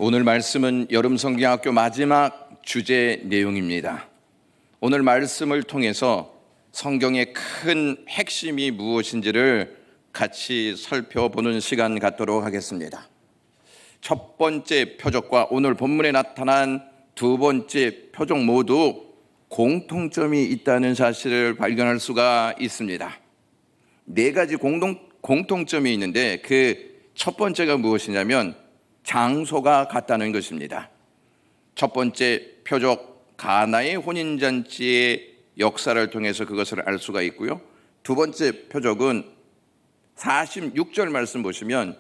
오늘 말씀은 여름성경학교 마지막 주제 내용입니다. 오늘 말씀을 통해서 성경의 큰 핵심이 무엇인지를 같이 살펴보는 시간 갖도록 하겠습니다. 첫 번째 표적과 오늘 본문에 나타난 두 번째 표적 모두 공통점이 있다는 사실을 발견할 수가 있습니다. 네 가지 공통점이 있는데 그 첫 번째가 무엇이냐면 장소가 같다는 것입니다. 첫 번째 표적 가나의 혼인잔치의 역사를 통해서 그것을 알 수가 있고요. 두 번째 표적은 46절 말씀 보시면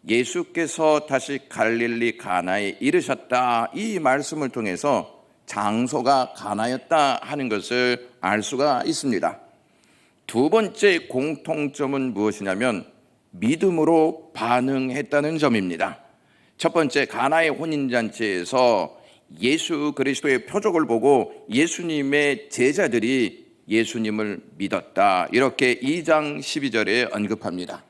예수께서 다시 갈릴리 가나에 이르셨다, 이 말씀을 통해서 장소가 가나였다 하는 것을 알 수가 있습니다. 두 번째 공통점은 무엇이냐면 믿음으로 반응했다는 점입니다. 첫 번째 가나의 혼인잔치에서 예수 그리스도의 표적을 보고 예수님의 제자들이 예수님을 믿었다, 이렇게 2장 12절에 언급합니다.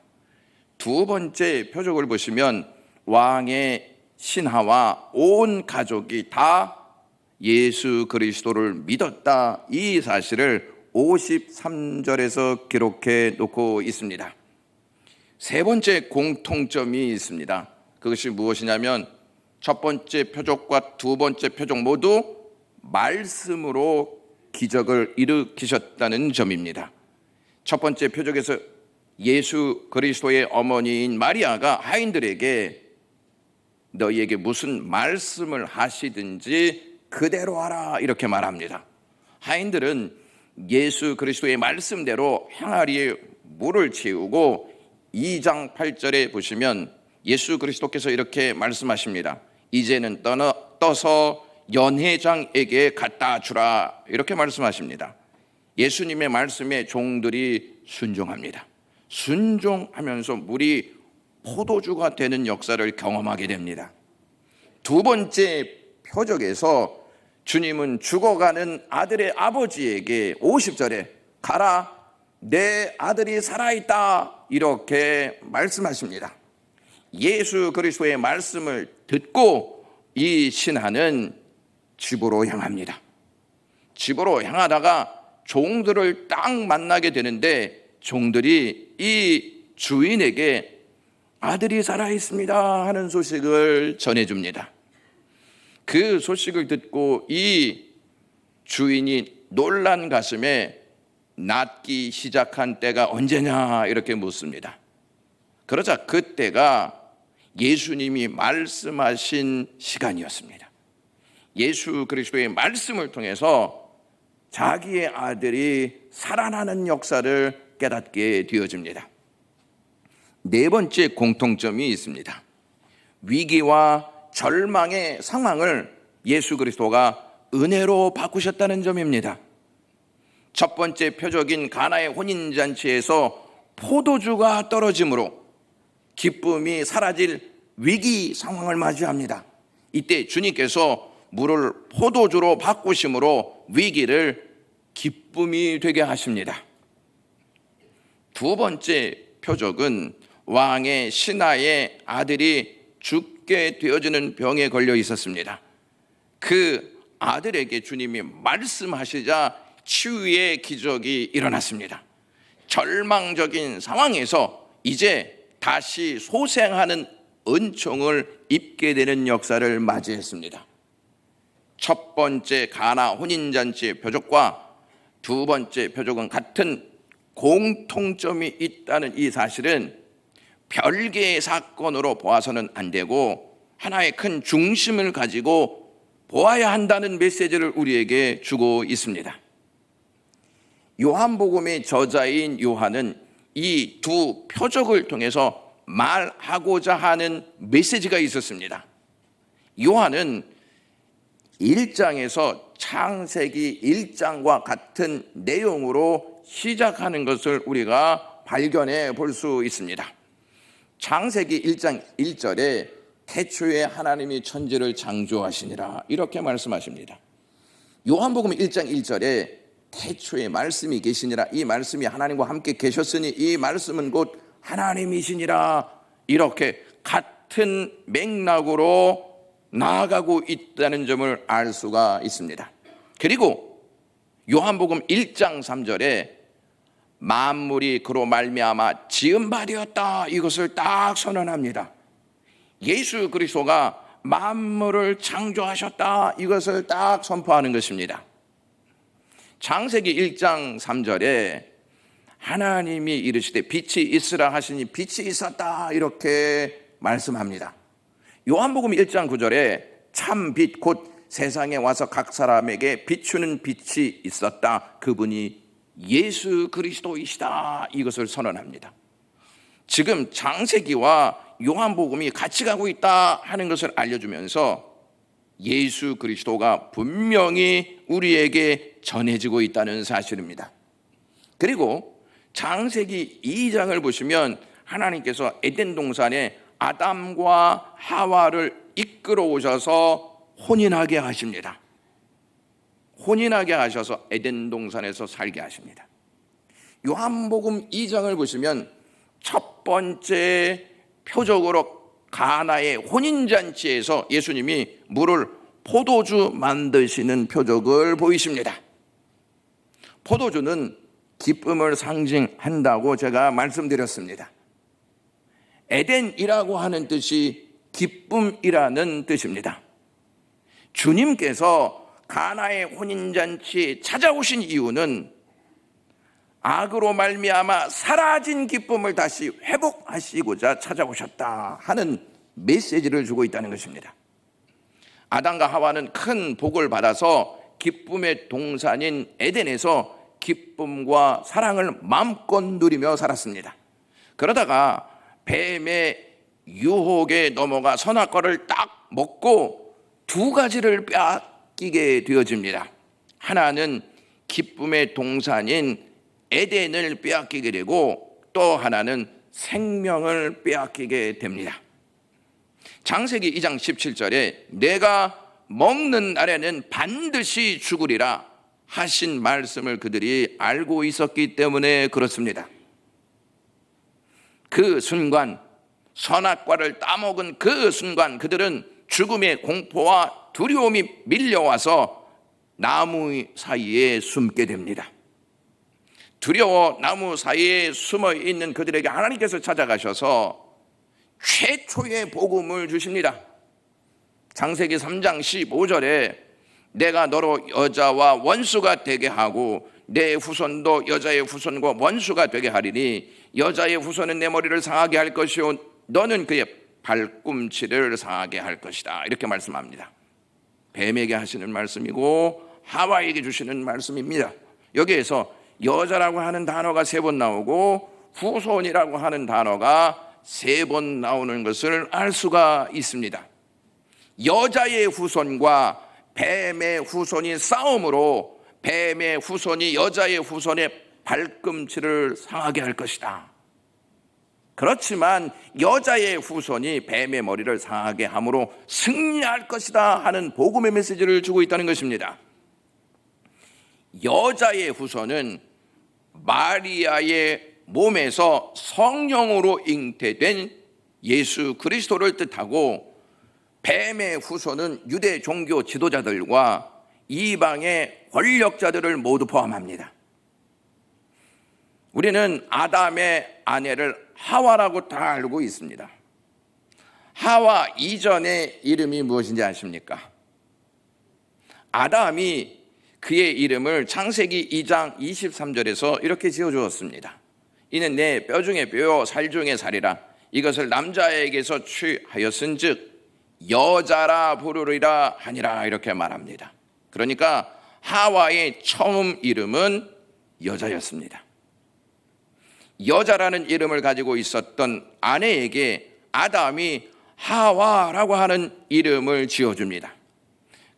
두 번째 표적을 보시면 왕의 신하와 온 가족이 다 예수 그리스도를 믿었다, 이 사실을 53절에서 기록해 놓고 있습니다. 세 번째 공통점이 있습니다. 그것이 무엇이냐면 첫 번째 표적과 두 번째 표적 모두 말씀으로 기적을 일으키셨다는 점입니다. 첫 번째 표적에서 예수 그리스도의 어머니인 마리아가 하인들에게 너희에게 무슨 말씀을 하시든지 그대로 하라, 이렇게 말합니다. 하인들은 예수 그리스도의 말씀대로 항아리에 물을 채우고 2장 8절에 보시면 예수 그리스도께서 이렇게 말씀하십니다. 이제는 떠서 연회장에게 갖다 주라, 이렇게 말씀하십니다. 예수님의 말씀에 종들이 순종합니다. 순종하면서 물이 포도주가 되는 역사를 경험하게 됩니다. 두 번째 표적에서 주님은 죽어가는 아들의 아버지에게 50절에 가라, 내 아들이 살아있다, 이렇게 말씀하십니다. 예수 그리스도의 말씀을 듣고 이 신하는 집으로 향합니다. 집으로 향하다가 종들을 딱 만나게 되는데 종들이 이 주인에게 아들이 살아있습니다 하는 소식을 전해줍니다. 그 소식을 듣고 이 주인이 놀란 가슴에 낫기 시작한 때가 언제냐, 이렇게 묻습니다. 그러자 그때가 예수님이 말씀하신 시간이었습니다. 예수 그리스도의 말씀을 통해서 자기의 아들이 살아나는 역사를 깨닫게 되어집니다. 네 번째 공통점이 있습니다. 위기와 절망의 상황을 예수 그리스도가 은혜로 바꾸셨다는 점입니다. 첫 번째 표적인 가나의 혼인잔치에서 포도주가 떨어짐으로 기쁨이 사라질 위기 상황을 맞이합니다. 이때 주님께서 물을 포도주로 바꾸심으로 위기를 기쁨이 되게 하십니다. 두 번째 표적은 왕의 신하의 아들이 죽게 되어지는 병에 걸려 있었습니다. 그 아들에게 주님이 말씀하시자 치유의 기적이 일어났습니다. 절망적인 상황에서 이제 다시 소생하는 은총을 입게 되는 역사를 맞이했습니다. 첫 번째 가나 혼인잔치의 표적과 두 번째 표적은 같은 공통점이 있다는 이 사실은 별개의 사건으로 보아서는 안 되고 하나의 큰 중심을 가지고 보아야 한다는 메시지를 우리에게 주고 있습니다. 요한복음의 저자인 요한은 이 두 표적을 통해서 말하고자 하는 메시지가 있었습니다. 요한은 1장에서 창세기 1장과 같은 내용으로 시작하는 것을 우리가 발견해 볼 수 있습니다. 창세기 1장 1절에 태초에 하나님이 천지를 창조하시니라, 이렇게 말씀하십니다. 요한복음 1장 1절에 태초에 말씀이 계시니라, 이 말씀이 하나님과 함께 계셨으니 이 말씀은 곧 하나님이시니라, 이렇게 같은 맥락으로 나아가고 있다는 점을 알 수가 있습니다. 그리고 요한복음 1장 3절에 만물이 그로 말미암아 지은 바 되었다, 이것을 딱 선언합니다. 예수 그리스도가 만물을 창조하셨다, 이것을 딱 선포하는 것입니다. 창세기 1장 3절에 하나님이 이르시되 빛이 있으라 하시니 빛이 있었다, 이렇게 말씀합니다. 요한복음 1장 9절에 참 빛 곧 세상에 와서 각 사람에게 비추는 빛이 있었다, 그분이 예수 그리스도이시다, 이것을 선언합니다. 지금 창세기와 요한복음이 같이 가고 있다 하는 것을 알려주면서 예수 그리스도가 분명히 우리에게 전해지고 있다는 사실입니다. 그리고 창세기 2장을 보시면 하나님께서 에덴 동산에 아담과 하와를 이끌어 오셔서 혼인하게 하십니다. 혼인하게 하셔서 에덴 동산에서 살게 하십니다. 요한복음 2장을 보시면 첫 번째 표적으로 가나의 혼인잔치에서 예수님이 물을 포도주 만드시는 표적을 보이십니다. 포도주는 기쁨을 상징한다고 제가 말씀드렸습니다. 에덴이라고 하는 뜻이 기쁨이라는 뜻입니다. 주님께서 가나의 혼인잔치에 찾아오신 이유는 악으로 말미암아 사라진 기쁨을 다시 회복하시고자 찾아오셨다 하는 메시지를 주고 있다는 것입니다. 아담과 하와는 큰 복을 받아서 기쁨의 동산인 에덴에서 기쁨과 사랑을 마음껏 누리며 살았습니다. 그러다가 뱀의 유혹에 넘어가 선악과를 딱 먹고 두 가지를 빼앗기게 되어집니다. 하나는 기쁨의 동산인 에덴을 빼앗기게 되고 또 하나는 생명을 빼앗기게 됩니다. 창세기 2장 17절에 내가 먹는 날에는 반드시 죽으리라 하신 말씀을 그들이 알고 있었기 때문에 그렇습니다. 그 순간, 선악과를 따먹은 그 순간 그들은 죽음의 공포와 두려움이 밀려와서 나무 사이에 숨게 됩니다. 두려워 나무 사이에 숨어 있는 그들에게 하나님께서 찾아가셔서 최초의 복음을 주십니다. 창세기 3장 15절에 내가 너로 여자와 원수가 되게 하고 내 후손도 여자의 후손과 원수가 되게 하리니 여자의 후손은 내 머리를 상하게 할 것이요 너는 그의 발꿈치를 상하게 할 것이다, 이렇게 말씀합니다. 뱀에게 하시는 말씀이고 하와에게 주시는 말씀입니다. 여기에서 여자라고 하는 단어가 3번 나오고 후손이라고 하는 단어가 3번 나오는 것을 알 수가 있습니다. 여자의 후손과 뱀의 후손이 싸움으로 뱀의 후손이 여자의 후손의 발꿈치를 상하게 할 것이다. 그렇지만 여자의 후손이 뱀의 머리를 상하게 함으로 승리할 것이다 하는 복음의 메시지를 주고 있다는 것입니다. 여자의 후손은 마리아의 몸에서 성령으로 잉태된 예수 그리스도를 뜻하고 뱀의 후손은 유대 종교 지도자들과 이방의 권력자들을 모두 포함합니다. 우리는 아담의 아내를 하와라고 다 알고 있습니다. 하와 이전의 이름이 무엇인지 아십니까? 아담이 그의 이름을 창세기 2장 23절에서 이렇게 지어주었습니다. 이는 내 뼈 중에 뼈요 살 중에 살이라 이것을 남자에게서 취하였은즉 여자라 부르리라 하니라, 이렇게 말합니다. 그러니까 하와의 처음 이름은 여자였습니다. 여자라는 이름을 가지고 있었던 아내에게 아담이 하와라고 하는 이름을 지어줍니다.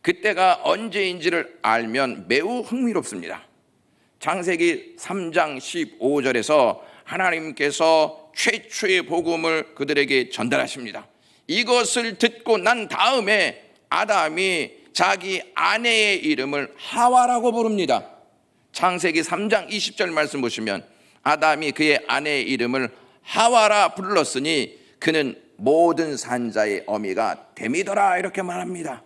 그때가 언제인지를 알면 매우 흥미롭습니다. 창세기 3장 15절에서 하나님께서 최초의 복음을 그들에게 전달하십니다. 이것을 듣고 난 다음에 아담이 자기 아내의 이름을 하와라고 부릅니다. 창세기 3장 20절 말씀 보시면 아담이 그의 아내의 이름을 하와라 불렀으니 그는 모든 산자의 어미가 됨이더라 이렇게 말합니다.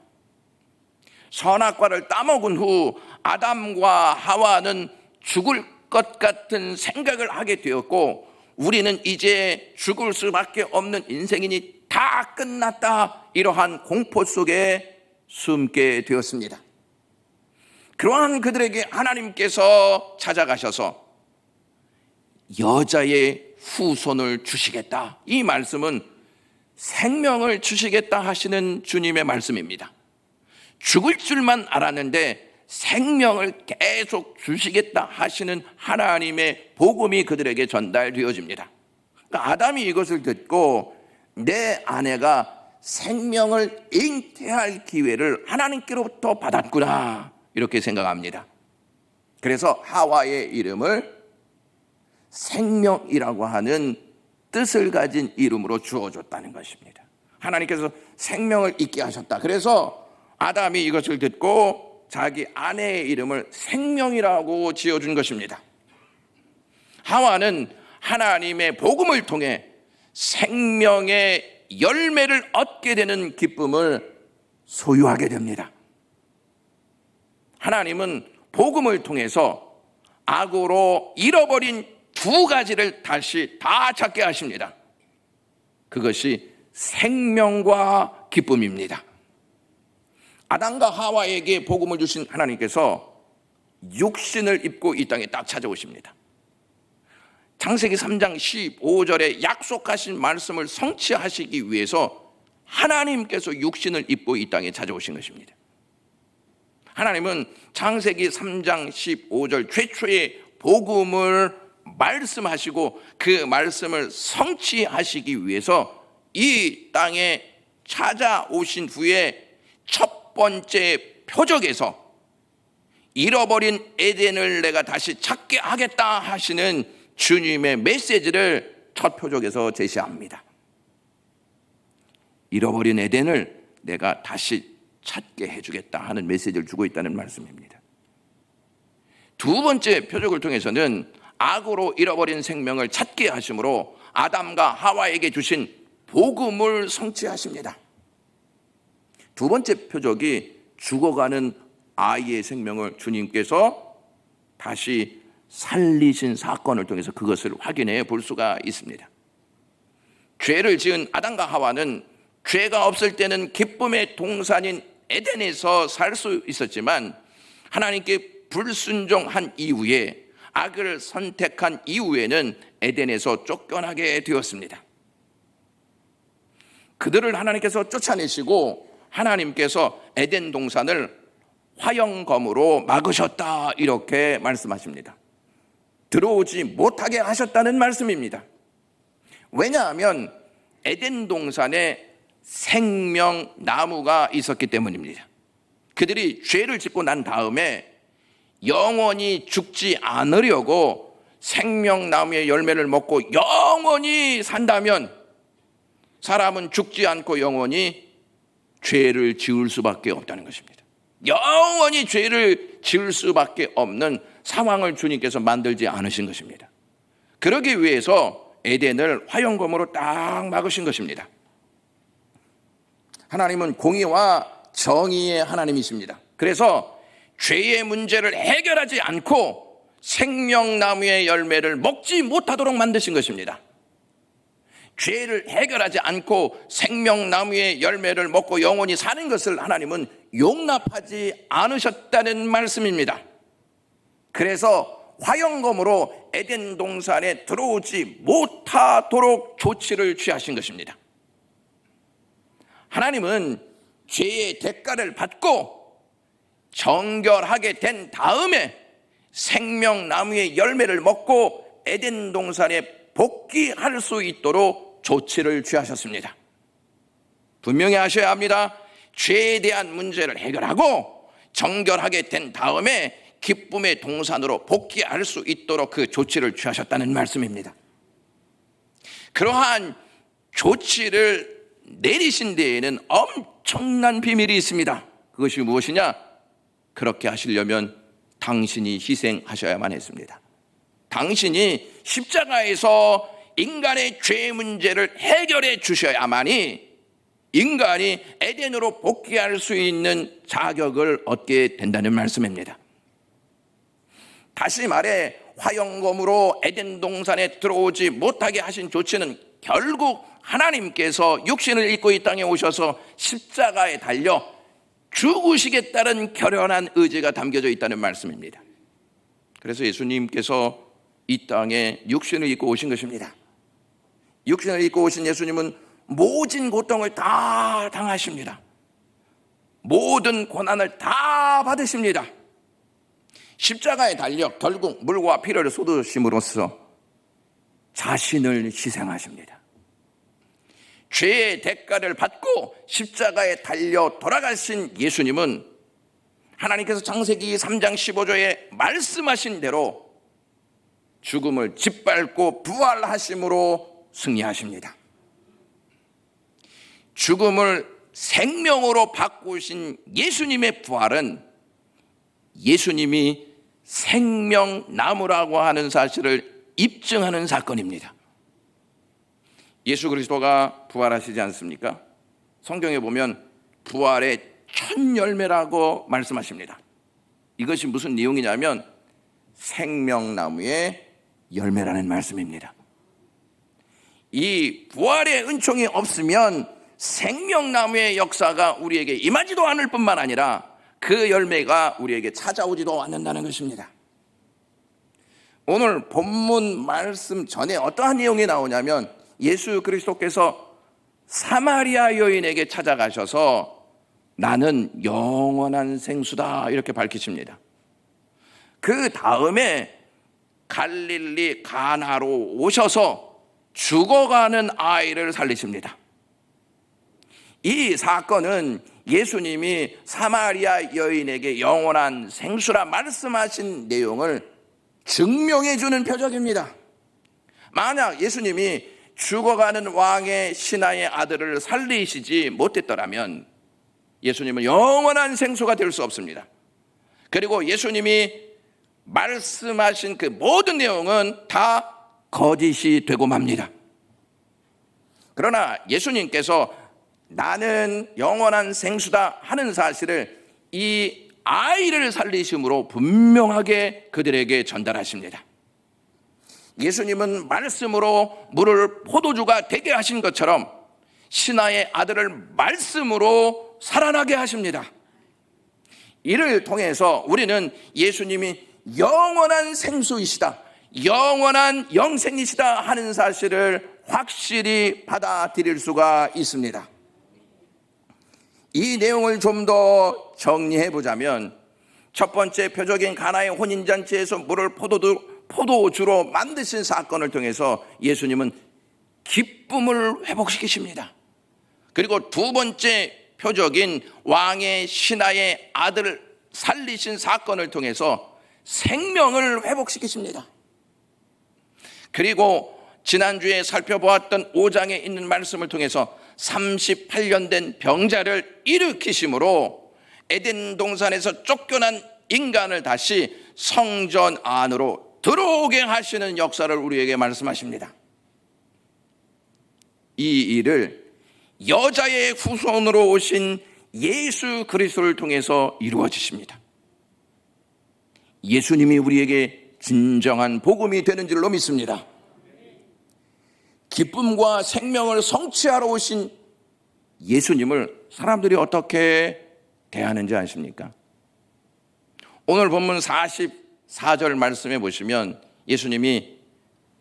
선악과를 따먹은 후 아담과 하와는 죽을 것 같은 생각을 하게 되었고, 우리는 이제 죽을 수밖에 없는 인생이니 다 끝났다, 이러한 공포 속에 숨게 되었습니다. 그러한 그들에게 하나님께서 찾아가셔서 여자의 후손을 주시겠다, 이 말씀은 생명을 주시겠다 하시는 주님의 말씀입니다. 죽을 줄만 알았는데 생명을 계속 주시겠다 하시는 하나님의 복음이 그들에게 전달되어집니다. 그러니까 아담이 이것을 듣고 내 아내가 생명을 잉태할 기회를 하나님께로부터 받았구나, 이렇게 생각합니다. 그래서 하와의 이름을 생명이라고 하는 뜻을 가진 이름으로 주어줬다는 것입니다. 하나님께서 생명을 있게 하셨다. 그래서 아담이 이것을 듣고 자기 아내의 이름을 생명이라고 지어준 것입니다. 하와는 하나님의 복음을 통해 생명의 열매를 얻게 되는 기쁨을 소유하게 됩니다. 하나님은 복음을 통해서 악으로 잃어버린 두 가지를 다시 다 찾게 하십니다. 그것이 생명과 기쁨입니다. 아담과 하와에게 복음을 주신 하나님께서 육신을 입고 이 땅에 딱 찾아오십니다. 창세기 3장 15절에 약속하신 말씀을 성취하시기 위해서 하나님께서 육신을 입고 이 땅에 찾아오신 것입니다. 하나님은 창세기 3장 15절 최초의 복음을 말씀하시고 그 말씀을 성취하시기 위해서 이 땅에 찾아오신 후에 첫 번째 표적에서 잃어버린 에덴을 내가 다시 찾게 하겠다 하시는 주님의 메시지를 첫 표적에서 제시합니다. 잃어버린 에덴을 내가 다시 찾게 해주겠다 하는 메시지를 주고 있다는 말씀입니다. 두 번째 표적을 통해서는 악으로 잃어버린 생명을 찾게 하심으로 아담과 하와에게 주신 복음을 성취하십니다. 두 번째 표적이 죽어가는 아이의 생명을 주님께서 다시 살리신 사건을 통해서 그것을 확인해 볼 수가 있습니다. 죄를 지은 아담과 하와는 죄가 없을 때는 기쁨의 동산인 에덴에서 살 수 있었지만 하나님께 불순종한 이후에, 악을 선택한 이후에는 에덴에서 쫓겨나게 되었습니다. 그들을 하나님께서 쫓아내시고 하나님께서 에덴 동산을 화영검으로 막으셨다, 이렇게 말씀하십니다. 들어오지 못하게 하셨다는 말씀입니다. 왜냐하면 에덴 동산에 생명나무가 있었기 때문입니다. 그들이 죄를 짓고 난 다음에 영원히 죽지 않으려고 생명나무의 열매를 먹고 영원히 산다면 사람은 죽지 않고 영원히 죄를 지을 수밖에 없다는 것입니다. 영원히 죄를 지을 수밖에 없는 상황을 주님께서 만들지 않으신 것입니다. 그러기 위해서 에덴을 화영검으로 딱 막으신 것입니다. 하나님은 공의와 정의의 하나님이십니다. 그래서 죄의 문제를 해결하지 않고 생명나무의 열매를 먹지 못하도록 만드신 것입니다. 죄를 해결하지 않고 생명나무의 열매를 먹고 영원히 사는 것을 하나님은 용납하지 않으셨다는 말씀입니다. 그래서 화영검으로 에덴 동산에 들어오지 못하도록 조치를 취하신 것입니다. 하나님은 죄의 대가를 받고 정결하게 된 다음에 생명나무의 열매를 먹고 에덴 동산에 복귀할 수 있도록 조치를 취하셨습니다. 분명히 하셔야 합니다. 죄에 대한 문제를 해결하고 정결하게 된 다음에 기쁨의 동산으로 복귀할 수 있도록 그 조치를 취하셨다는 말씀입니다. 그러한 조치를 내리신 데에는 엄청난 비밀이 있습니다. 그것이 무엇이냐? 그렇게 하시려면 당신이 희생하셔야만 했습니다. 당신이 십자가에서 인간의 죄 문제를 해결해 주셔야만이 인간이 에덴으로 복귀할 수 있는 자격을 얻게 된다는 말씀입니다. 다시 말해 화영검으로 에덴 동산에 들어오지 못하게 하신 조치는 결국 하나님께서 육신을 입고 이 땅에 오셔서 십자가에 달려 죽으시겠다는 결연한 의지가 담겨져 있다는 말씀입니다. 그래서 예수님께서 이 땅에 육신을 입고 오신 것입니다. 육신을 입고 오신 예수님은 모진 고통을 다 당하십니다. 모든 고난을 다 받으십니다. 십자가에 달려 결국 물과 피를 쏟으심으로써 자신을 희생하십니다. 죄의 대가를 받고 십자가에 달려 돌아가신 예수님은 하나님께서 창세기 3장 15절에 말씀하신 대로 죽음을 짓밟고 부활하심으로 승리하십니다. 죽음을 생명으로 바꾸신 예수님의 부활은 예수님이 생명나무라고 하는 사실을 입증하는 사건입니다. 예수 그리스도가 부활하시지 않습니까? 성경에 보면 부활의 첫 열매라고 말씀하십니다. 이것이 무슨 내용이냐면 생명나무의 열매라는 말씀입니다. 이 부활의 은총이 없으면 생명나무의 역사가 우리에게 임하지도 않을 뿐만 아니라 그 열매가 우리에게 찾아오지도 않는다는 것입니다. 오늘 본문 말씀 전에 어떠한 내용이 나오냐면 예수 그리스도께서 사마리아 여인에게 찾아가셔서 나는 영원한 생수다 이렇게 밝히십니다. 그 다음에 갈릴리 가나로 오셔서 죽어가는 아이를 살리십니다. 이 사건은 예수님이 사마리아 여인에게 영원한 생수라 말씀하신 내용을 증명해 주는 표적입니다. 만약 예수님이 죽어가는 왕의 신하의 아들을 살리시지 못했더라면 예수님은 영원한 생수가 될 수 없습니다. 그리고 예수님이 말씀하신 그 모든 내용은 다 거짓이 되고 맙니다. 그러나 예수님께서 나는 영원한 생수다 하는 사실을 이 아이를 살리심으로 분명하게 그들에게 전달하십니다. 예수님은 말씀으로 물을 포도주가 되게 하신 것처럼 신하의 아들을 말씀으로 살아나게 하십니다. 이를 통해서 우리는 예수님이 영원한 생수이시다, 영원한 영생이시다 하는 사실을 확실히 받아들일 수가 있습니다. 이 내용을 좀 더 정리해 보자면 첫 번째 표적인 가나의 혼인잔치에서 물을 포도주로 만드신 사건을 통해서 예수님은 기쁨을 회복시키십니다. 그리고 두 번째 표적인 왕의 신하의 아들을 살리신 사건을 통해서 생명을 회복시키십니다. 그리고 지난주에 살펴보았던 5장에 있는 말씀을 통해서 38년 된 병자를 일으키심으로 에덴 동산에서 쫓겨난 인간을 다시 성전 안으로 들어오게 하시는 역사를 우리에게 말씀하십니다. 이 일을 여자의 후손으로 오신 예수 그리스도를 통해서 이루어지십니다. 예수님이 우리에게 진정한 복음이 되는 줄로 믿습니다. 기쁨과 생명을 성취하러 오신 예수님을 사람들이 어떻게 대하는지 아십니까? 오늘 본문 44절 말씀에 보시면 예수님이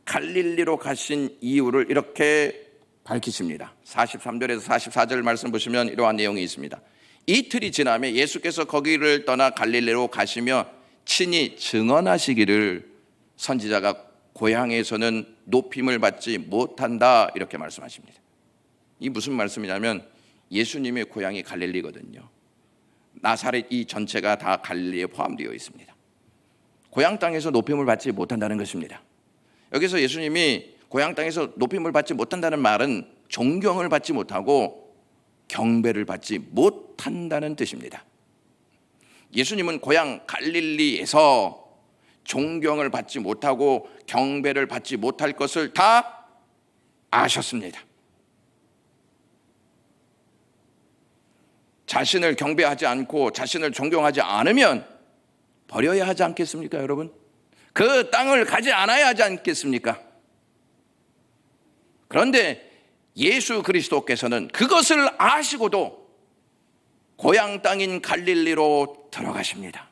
갈릴리로 가신 이유를 이렇게 밝히십니다. 43절에서 44절 말씀 보시면 이러한 내용이 있습니다. 이틀이 지나면 예수께서 거기를 떠나 갈릴리로 가시며 친히 증언하시기를 선지자가 고향에서는 높임을 받지 못한다 이렇게 말씀하십니다. 이 무슨 말씀이냐면 예수님의 고향이 갈릴리거든요. 나사렛 이 전체가 다 갈릴리에 포함되어 있습니다. 고향 땅에서 높임을 받지 못한다는 것입니다. 여기서 예수님이 고향 땅에서 높임을 받지 못한다는 말은 존경을 받지 못하고 경배를 받지 못한다는 뜻입니다. 예수님은 고향 갈릴리에서 존경을 받지 못하고 경배를 받지 못할 것을 다 아셨습니다. 자신을 경배하지 않고 자신을 존경하지 않으면 버려야 하지 않겠습니까, 여러분? 그 땅을 가지 않아야 하지 않겠습니까? 그런데 예수 그리스도께서는 그것을 아시고도 고향 땅인 갈릴리로 들어가십니다.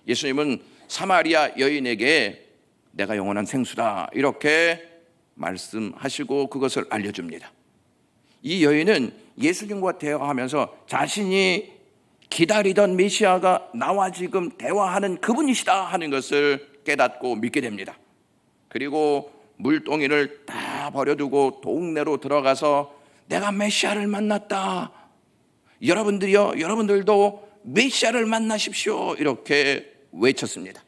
예수님은 사마리아 여인에게 내가 영원한 생수다 이렇게 말씀하시고 그것을 알려줍니다. 이 여인은 예수님과 대화하면서 자신이 기다리던 메시아가 나와 지금 대화하는 그분이시다 하는 것을 깨닫고 믿게 됩니다. 그리고 물동이를 다 버려두고 동네로 들어가서 내가 메시아를 만났다. 여러분들도 메시아를 만나십시오. 이렇게 외쳤습니다.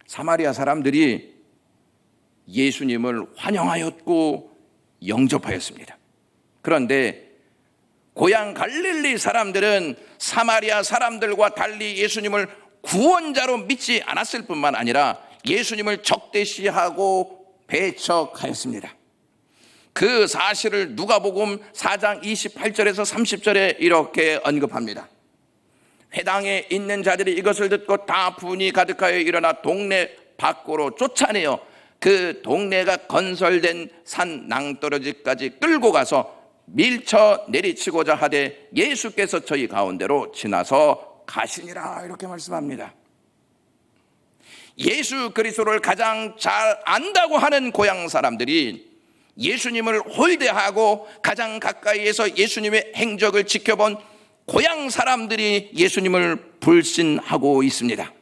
사마리아 사람들이 예수님을 환영하였고 영접하였습니다. 그런데 고향 갈릴리 사람들은 사마리아 사람들과 달리 예수님을 구원자로 믿지 않았을 뿐만 아니라 예수님을 적대시하고 배척하였습니다. 그 사실을 누가복음 4장 28절에서 30절에 이렇게 언급합니다. 회당에 있는 자들이 이것을 듣고 다 분이 가득하여 일어나 동네 밖으로 쫓아내어 그 동네가 건설된 산 낭떠러지까지 끌고 가서 밀쳐 내리치고자 하되 예수께서 저희 가운데로 지나서 가시니라 이렇게 말씀합니다. 예수 그리스도를 가장 잘 안다고 하는 고향 사람들이 예수님을 홀대하고 가장 가까이에서 예수님의 행적을 지켜본 고향 사람들이 예수님을 불신하고 있습니다.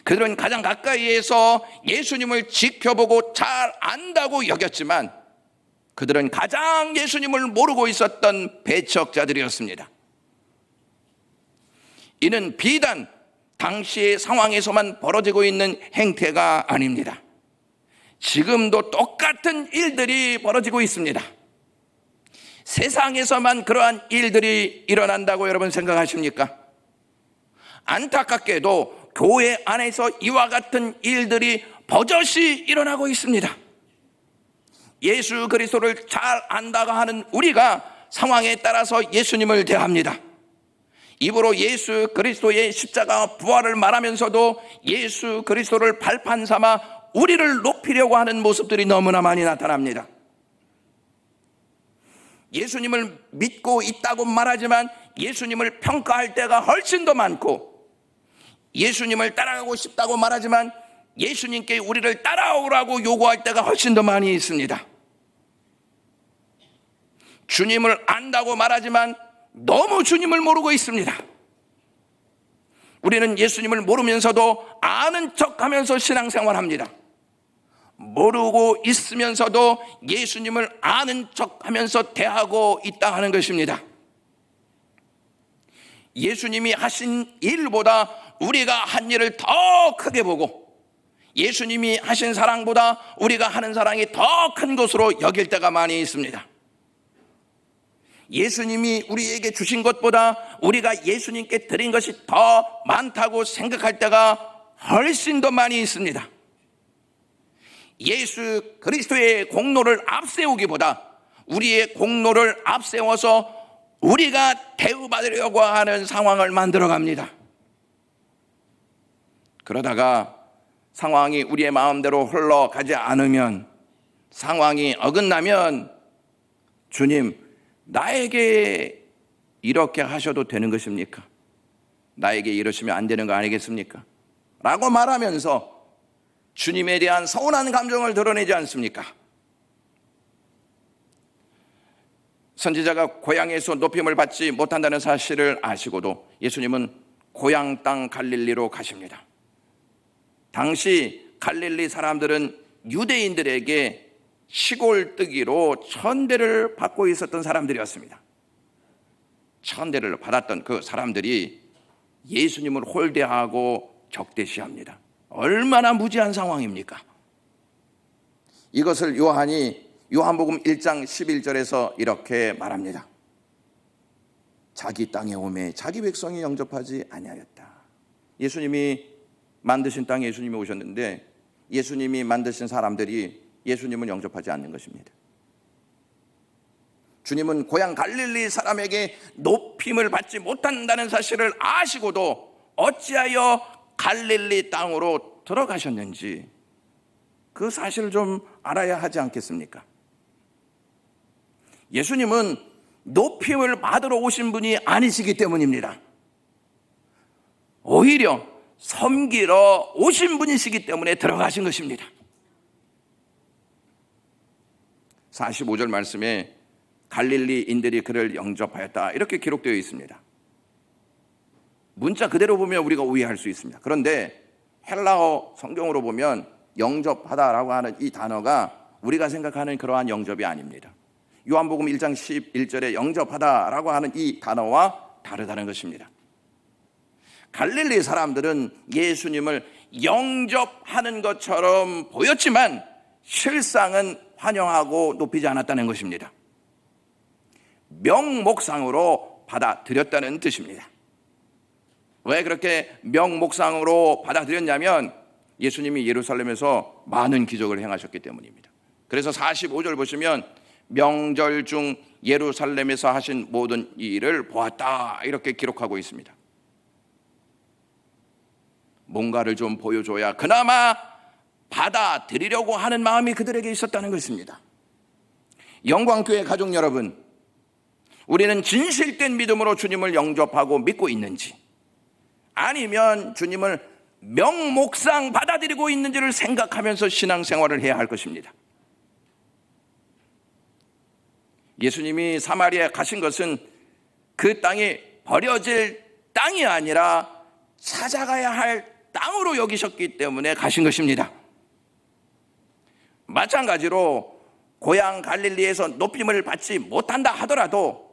그들은 가장 가까이에서 예수님을 지켜보고 잘 안다고 여겼지만 그들은 가장 예수님을 모르고 있었던 배척자들이었습니다. 이는 비단 당시의 상황에서만 벌어지고 있는 행태가 아닙니다. 지금도 똑같은 일들이 벌어지고 있습니다. 세상에서만 그러한 일들이 일어난다고 여러분 생각하십니까? 안타깝게도 교회 안에서 이와 같은 일들이 버젓이 일어나고 있습니다. 예수 그리스도를 잘 안다고 하는 우리가 상황에 따라서 예수님을 대합니다. 입으로 예수 그리스도의 십자가 부활을 말하면서도 예수 그리스도를 발판 삼아 우리를 높이려고 하는 모습들이 너무나 많이 나타납니다. 예수님을 믿고 있다고 말하지만 예수님을 평가할 때가 훨씬 더 많고, 예수님을 따라가고 싶다고 말하지만 예수님께 우리를 따라오라고 요구할 때가 훨씬 더 많이 있습니다. 주님을 안다고 말하지만 너무 주님을 모르고 있습니다. 우리는 예수님을 모르면서도 아는 척하면서 신앙생활합니다. 모르고 있으면서도 예수님을 아는 척하면서 대하고 있다 하는 것입니다. 예수님이 하신 일보다 우리가 한 일을 더 크게 보고 예수님이 하신 사랑보다 우리가 하는 사랑이 더 큰 것으로 여길 때가 많이 있습니다. 예수님이 우리에게 주신 것보다 우리가 예수님께 드린 것이 더 많다고 생각할 때가 훨씬 더 많이 있습니다. 예수 그리스도의 공로를 앞세우기보다 우리의 공로를 앞세워서 우리가 대우받으려고 하는 상황을 만들어갑니다. 그러다가 상황이 우리의 마음대로 흘러가지 않으면, 상황이 어긋나면 주님, 나에게 이렇게 하셔도 되는 것입니까? 나에게 이러시면 안 되는 거 아니겠습니까? 라고 말하면서 주님에 대한 서운한 감정을 드러내지 않습니까? 선지자가 고향에서 높임을 받지 못한다는 사실을 아시고도 예수님은 고향 땅 갈릴리로 가십니다. 당시 갈릴리 사람들은 유대인들에게 시골뜨기로 천대를 받고 있었던 사람들이었습니다. 천대를 받았던 그 사람들이 예수님을 홀대하고 적대시합니다. 얼마나 무지한 상황입니까? 이것을 요한이 요한복음 1장 11절에서 이렇게 말합니다. 자기 땅에 오매 자기 백성이 영접하지 아니하였다. 예수님이 만드신 땅에 예수님이 오셨는데 예수님이 만드신 사람들이 예수님을 영접하지 않는 것입니다. 주님은 고향 갈릴리 사람에게 높임을 받지 못한다는 사실을 아시고도 어찌하여 갈릴리 땅으로 들어가셨는지 그 사실을 좀 알아야 하지 않겠습니까? 예수님은 높임을 받으러 오신 분이 아니시기 때문입니다. 오히려 섬기러 오신 분이시기 때문에 들어가신 것입니다. 45절 말씀에 갈릴리인들이 그를 영접하였다 이렇게 기록되어 있습니다. 문자 그대로 보면 우리가 오해할 수 있습니다. 그런데 헬라어 성경으로 보면 영접하다라고 하는 이 단어가 우리가 생각하는 그러한 영접이 아닙니다. 요한복음 1장 11절에 영접하다라고 하는 이 단어와 다르다는 것입니다. 갈릴리 사람들은 예수님을 영접하는 것처럼 보였지만 실상은 환영하고 높이지 않았다는 것입니다. 명목상으로 받아들였다는 뜻입니다. 왜 그렇게 명목상으로 받아들였냐면 예수님이 예루살렘에서 많은 기적을 행하셨기 때문입니다. 그래서 45절 보시면 명절 중 예루살렘에서 하신 모든 일을 보았다 이렇게 기록하고 있습니다. 뭔가를 좀 보여줘야 그나마 받아들이려고 하는 마음이 그들에게 있었다는 것입니다. 영광교회 가족 여러분, 우리는 진실된 믿음으로 주님을 영접하고 믿고 있는지 아니면 주님을 명목상 받아들이고 있는지를 생각하면서 신앙생활을 해야 할 것입니다. 예수님이 사마리아에 가신 것은 그 땅이 버려질 땅이 아니라 찾아가야 할 땅으로 여기셨기 때문에 가신 것입니다. 마찬가지로 고향 갈릴리에서 높임을 받지 못한다 하더라도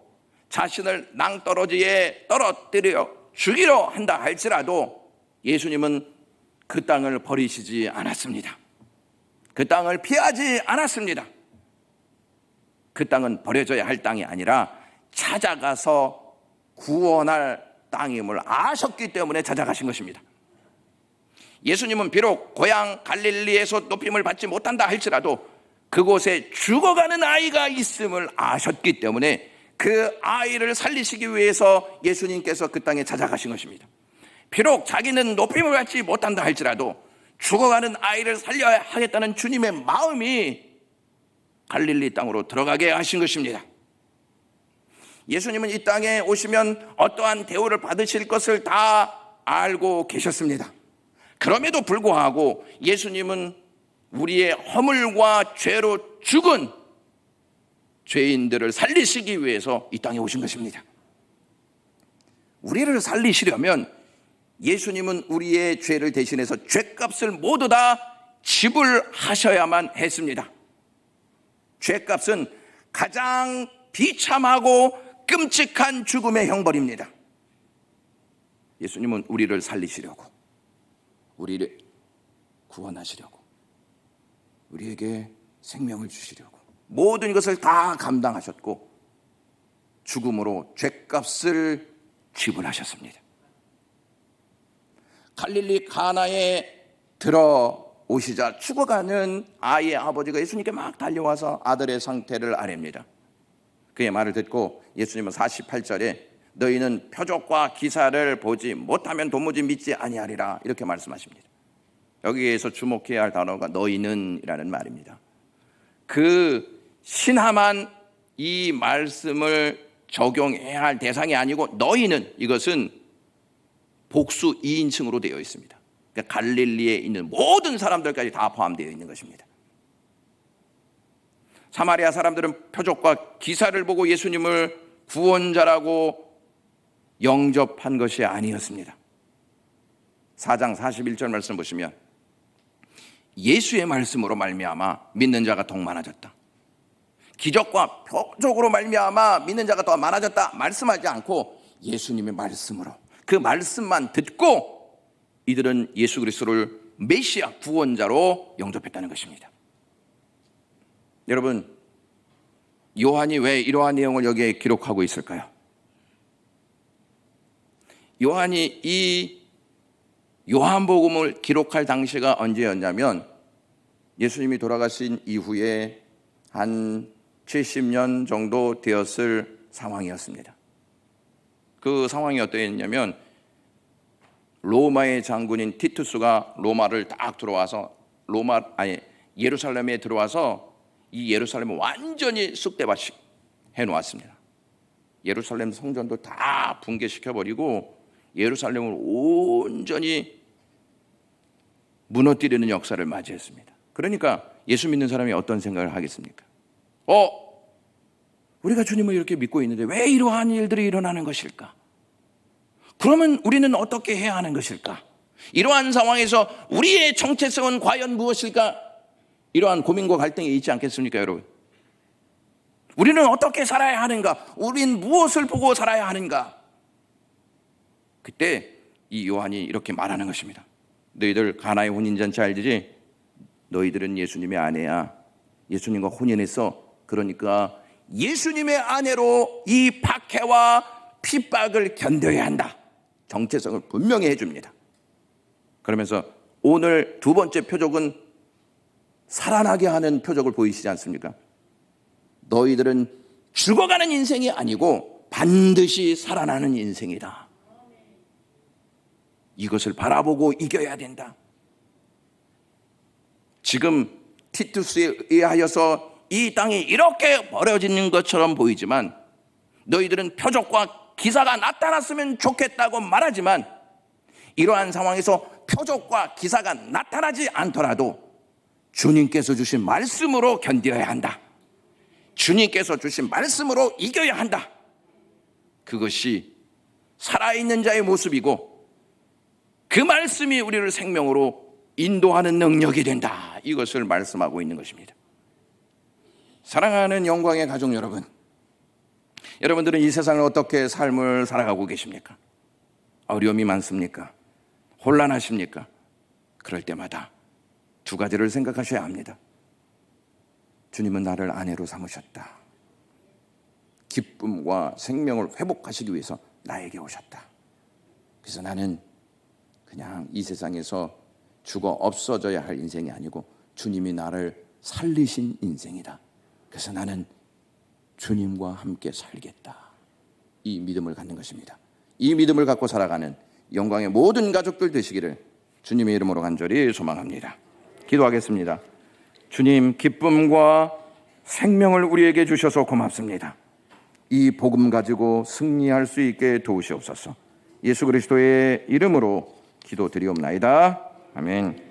자신을 낭떠러지에 떨어뜨려 죽이려 한다 할지라도 예수님은 그 땅을 버리시지 않았습니다. 그 땅을 피하지 않았습니다. 그 땅은 버려져야 할 땅이 아니라 찾아가서 구원할 땅임을 아셨기 때문에 찾아가신 것입니다. 예수님은 비록 고향 갈릴리에서 높임을 받지 못한다 할지라도 그곳에 죽어가는 아이가 있음을 아셨기 때문에 그 아이를 살리시기 위해서 예수님께서 그 땅에 찾아가신 것입니다. 비록 자기는 높임을 받지 못한다 할지라도 죽어가는 아이를 살려야 하겠다는 주님의 마음이 갈릴리 땅으로 들어가게 하신 것입니다. 예수님은 이 땅에 오시면 어떠한 대우를 받으실 것을 다 알고 계셨습니다. 그럼에도 불구하고 예수님은 우리의 허물과 죄로 죽은 죄인들을 살리시기 위해서 이 땅에 오신 것입니다. 우리를 살리시려면 예수님은 우리의 죄를 대신해서 죄값을 모두 다 지불하셔야만 했습니다. 죄값은 가장 비참하고 끔찍한 죽음의 형벌입니다. 예수님은 우리를 살리시려고, 우리를 구원하시려고, 우리에게 생명을 주시려고 모든 것을 다 감당하셨고 죽음으로 죄값을 지불하셨습니다. 갈릴리 가나에 들어오시자 죽어가는 아이의 아버지가 예수님께 막 달려와서 아들의 상태를 아뢰입니다. 그의 말을 듣고 예수님은 48절에 너희는 표적과 기사를 보지 못하면 도무지 믿지 아니하리라 이렇게 말씀하십니다. 여기에서 주목해야 할 단어가 너희는 이라는 말입니다. 그 신함한 이 말씀을 적용해야 할 대상이 아니고 너희는, 이것은 복수 2인칭으로 되어 있습니다. 그러니까 갈릴리에 있는 모든 사람들까지 다 포함되어 있는 것입니다. 사마리아 사람들은 표적과 기사를 보고 예수님을 구원자라고 영접한 것이 아니었습니다. 4장 41절 말씀 보시면 예수의 말씀으로 말미암아 믿는 자가 더욱 많아졌다. 기적과 표적으로 말미암아 믿는 자가 더 많아졌다 말씀하지 않고 예수님의 말씀으로, 그 말씀만 듣고 이들은 예수 그리스도를 메시아 구원자로 영접했다는 것입니다. 여러분, 요한이 왜 이러한 내용을 여기에 기록하고 있을까요? 요한이 이 요한복음을 기록할 당시가 언제였냐면 예수님이 돌아가신 이후에 한 70년 정도 되었을 상황이었습니다. 그 상황이 어떠했냐면 로마의 장군인 티투스가 로마를 딱 들어와서 예루살렘에 들어와서 이 예루살렘을 완전히 쑥대밭이 해놓았습니다. 예루살렘 성전도 다 붕괴시켜버리고 예루살렘을 온전히 무너뜨리는 역사를 맞이했습니다. 그러니까 예수 믿는 사람이 어떤 생각을 하겠습니까? 우리가 주님을 이렇게 믿고 있는데 왜 이러한 일들이 일어나는 것일까? 그러면 우리는 어떻게 해야 하는 것일까? 이러한 상황에서 우리의 정체성은 과연 무엇일까? 이러한 고민과 갈등이 있지 않겠습니까, 여러분? 우리는 어떻게 살아야 하는가? 우린 무엇을 보고 살아야 하는가? 그때 이 요한이 이렇게 말하는 것입니다. 너희들 가나의 혼인잔치 알지? 너희들은 예수님의 아내야. 예수님과 혼인했어. 그러니까 예수님의 아내로 이 박해와 핍박을 견뎌야 한다. 정체성을 분명히 해줍니다. 그러면서 오늘 두 번째 표적은 살아나게 하는 표적을 보이시지 않습니까? 너희들은 죽어가는 인생이 아니고 반드시 살아나는 인생이다. 이것을 바라보고 이겨야 된다. 지금 티투스에 의하여서 이 땅이 이렇게 버려지는 것처럼 보이지만 너희들은 표적과 기사가 나타났으면 좋겠다고 말하지만 이러한 상황에서 표적과 기사가 나타나지 않더라도 주님께서 주신 말씀으로 견뎌야 한다. 주님께서 주신 말씀으로 이겨야 한다. 그것이 살아있는 자의 모습이고 그 말씀이 우리를 생명으로 인도하는 능력이 된다. 이것을 말씀하고 있는 것입니다. 사랑하는 영광의 가족 여러분, 여러분들은 이 세상을 어떻게 삶을 살아가고 계십니까? 어려움이 많습니까? 혼란하십니까? 그럴 때마다 두 가지를 생각하셔야 합니다. 주님은 나를 아내로 삼으셨다. 기쁨과 생명을 회복하시기 위해서 나에게 오셨다. 그래서 나는 그냥 이 세상에서 죽어 없어져야 할 인생이 아니고 주님이 나를 살리신 인생이다. 그래서 나는 주님과 함께 살겠다. 이 믿음을 갖는 것입니다. 이 믿음을 갖고 살아가는 영광의 모든 가족들 되시기를 주님의 이름으로 간절히 소망합니다. 기도하겠습니다. 주님, 기쁨과 생명을 우리에게 주셔서 고맙습니다. 이 복음 가지고 승리할 수 있게 도우시옵소서. 예수 그리스도의 이름으로 기도드리옵나이다. 아멘.